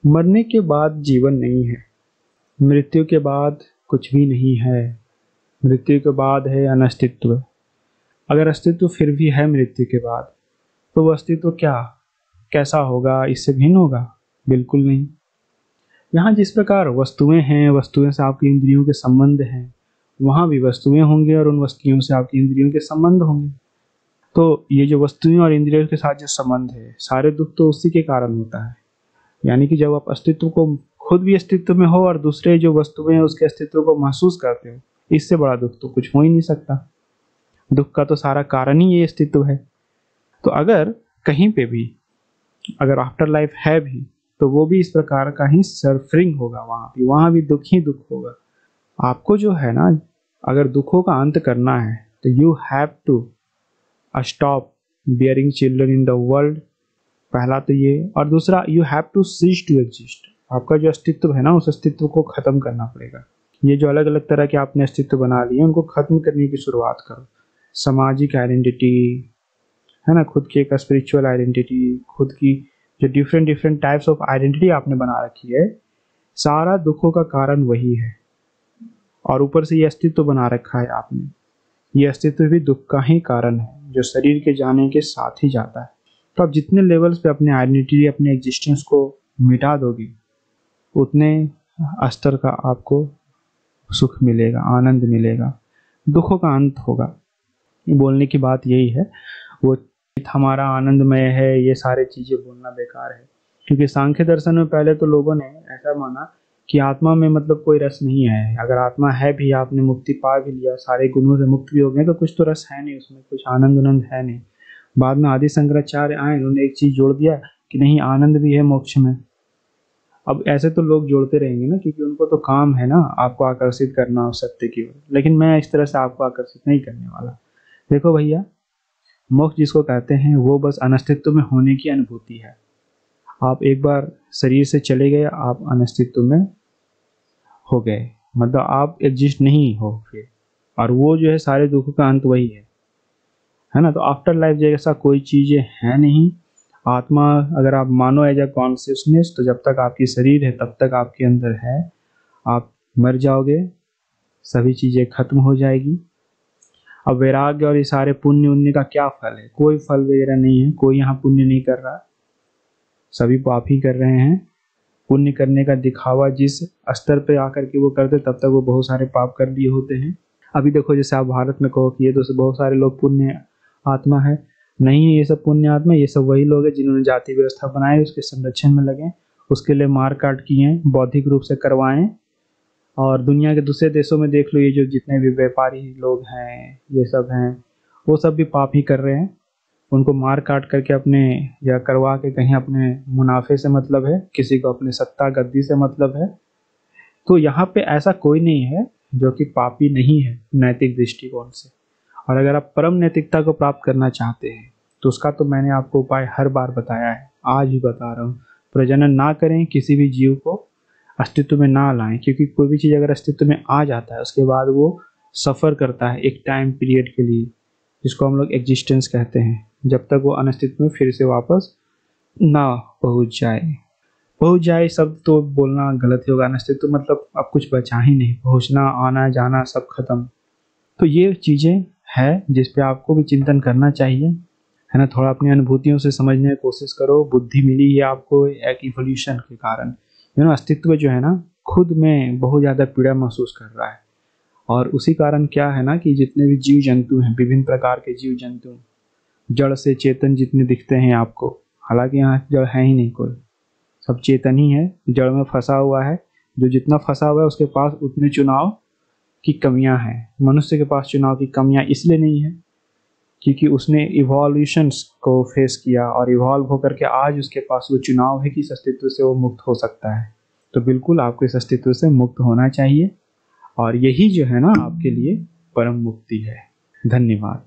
मरने के बाद जीवन नहीं है, मृत्यु के बाद कुछ भी नहीं है, मृत्यु के बाद है अनस्तित्व। अगर अस्तित्व फिर भी है मृत्यु के बाद, तो वह अस्तित्व कैसा होगा? इससे भिन्न होगा? बिल्कुल नहीं। यहाँ जिस प्रकार वस्तुएं हैं, वस्तुएं से आपकी इंद्रियों के संबंध हैं, वहाँ भी वस्तुएं होंगे और उन वस्तुओं से आपकी इंद्रियों के संबंध होंगे। तो ये जो वस्तुएं और इंद्रियों के साथ जो संबंध है, सारे दुख तो उसी के कारण होता है। यानी कि जब आप अस्तित्व को, खुद भी अस्तित्व में हो और दूसरे जो वस्तुएं हैं उसके अस्तित्व को महसूस करते हो, इससे बड़ा दुख तो कुछ हो ही नहीं सकता। दुख का तो सारा कारण ही ये अस्तित्व है। तो अगर कहीं पे भी अगर आफ्टर लाइफ है भी, तो वो भी इस प्रकार का ही सफरिंग होगा, वहाँ भी दुख ही दुख होगा। आपको जो है ना, अगर दुखों का अंत करना है तो you have to stop bearing children in the world, पहला तो ये। और दूसरा, you have to cease to exist. आपका जो अस्तित्व है ना, उस अस्तित्व को खत्म करना पड़ेगा। ये जो अलग अलग तरह के आपने अस्तित्व बना लिए, उनको खत्म करने की शुरुआत करो। सामाजिक आइडेंटिटी है ना, खुद की एक स्पिरिचुअल आइडेंटिटी, खुद की जो डिफरेंट टाइप्स ऑफ आइडेंटिटी आपने बना रखी है, सारा दुखों का कारण वही है। और ऊपर से ये अस्तित्व बना रखा है आपने, ये अस्तित्व भी दुख का ही कारण है, जो शरीर के जाने के साथ ही जाता है। तो आप जितने लेवल्स पे अपने आइडेंटिटी, अपने एग्जिस्टेंस को मिटा दोगे, उतने स्तर का आपको सुख मिलेगा, आनंद मिलेगा, दुखों का अंत होगा। बोलने की बात यही है, वो हमारा आनंदमय है, ये सारे चीजें बोलना बेकार है। क्योंकि सांख्य दर्शन में पहले तो लोगों ने ऐसा माना कि आत्मा में मतलब कोई रस नहीं है। अगर आत्मा है भी, आपने मुक्ति पा भी लिया, सारे गुणों से मुक्त भी हो गए, तो कुछ तो रस है नहीं उसमें, कुछ आनंद है नहीं। बाद में आदि शंकराचार्य आए, उन्होंने एक चीज जोड़ दिया कि नहीं, आनंद भी है मोक्ष में। अब ऐसे तो लोग जोड़ते रहेंगे ना, क्योंकि उनको तो काम है ना आपको आकर्षित करना उस सत्य की ओर। लेकिन मैं इस तरह से आपको आकर्षित नहीं करने वाला। देखो भैया, मोक्ष जिसको कहते हैं वो बस अनस्तित्व में होने की अनुभूति है। आप एक बार शरीर से चले गए, आप अनस्तित्व में हो गए, मतलब आप एग्जिस्ट नहीं हो फिर। और वो जो है सारे दुखों का अंत वही है ना। तो आफ्टर लाइफ जैसा कोई चीज़ें है नहीं। आत्मा अगर आप मानो एज अ कॉन्शियसनेस, तो जब तक आपकी शरीर है तब तक आपके अंदर है। आप मर जाओगे, सभी चीज़ें खत्म हो जाएगी। अब वैराग्य और ये सारे पुण्य उन्य का क्या फल है? कोई फल वगैरह नहीं है, कोई यहाँ पुण्य नहीं कर रहा, सभी पाप ही कर रहे हैं। पुण्य करने का दिखावा जिस स्तर पे आकर के वो करते, तब तक वो बहुत सारे पाप कर लिए होते हैं। अभी देखो, जैसे आप भारत में कहो कि ये तो बहुत सारे लोग पुण्य आत्मा है, नहीं है ये सब पुण्य आत्मा। ये सब वही लोग हैं जिन्होंने जाति व्यवस्था बनाई, उसके संरक्षण में लगे, उसके लिए मार काट किए, बौद्धिक रूप से करवाएं। और दुनिया के दूसरे देशों में देख लो, ये जो जितने भी व्यापारी लोग हैं, ये सब हैं, वो सब भी पाप ही कर रहे हैं। उनको मार काट करके अपने, या करवा के कहीं अपने मुनाफे से मतलब है, किसी को अपने सत्ता गद्दी से मतलब है। तो यहाँ पे ऐसा कोई नहीं है जो कि पापी नहीं है नैतिक दृष्टिकोण से। और अगर आप परम नैतिकता को प्राप्त करना चाहते हैं, तो उसका तो मैंने आपको उपाय हर बार बताया है, आज भी बता रहा हूँ। प्रजनन ना करें, किसी भी जीव को अस्तित्व में ना लाएं, क्योंकि कोई भी चीज़ अगर अस्तित्व में आ जाता है, उसके बाद वो सफ़र करता है एक टाइम पीरियड के लिए, जिसको हम लोग एग्जिस्टेंस कहते हैं, जब तक वो अनस्तित्व में फिर से वापस ना पहुंच जाए शब्द तो बोलना गलत ही होगा। अनस्तित्व मतलब अब कुछ बचा ही नहीं, पहुंचना, आना जाना सब खत्म। तो ये चीज़ें है जिस पे आपको भी चिंतन करना चाहिए, है ना। थोड़ा अपनी अनुभूतियों से समझने की कोशिश करो। बुद्धि मिली है आपको एक इवोल्यूशन के कारण। अस्तित्व जो है ना, खुद में बहुत ज़्यादा पीड़ा महसूस कर रहा है। और उसी कारण क्या है ना, कि जितने भी जीव जंतु हैं, विभिन्न प्रकार के जीव जंतु, जड़ से चेतन जितने दिखते हैं आपको, हालांकि यहाँ जड़ है ही नहीं कोई, सब चेतन ही है, जड़ में फंसा हुआ है। जो जितना फंसा हुआ है उसके पास उतने चुनाव की कमियां हैं। मनुष्य के पास चुनाव की कमियां इसलिए नहीं है क्योंकि उसने इवोल्यूशंस को फेस किया, और इवॉल्व होकर के आज उसके पास वो चुनाव है कि इस अस्तित्व से वो मुक्त हो सकता है। तो बिल्कुल आपको इस अस्तित्व से मुक्त होना चाहिए, और यही जो है ना आपके लिए परम मुक्ति है। धन्यवाद।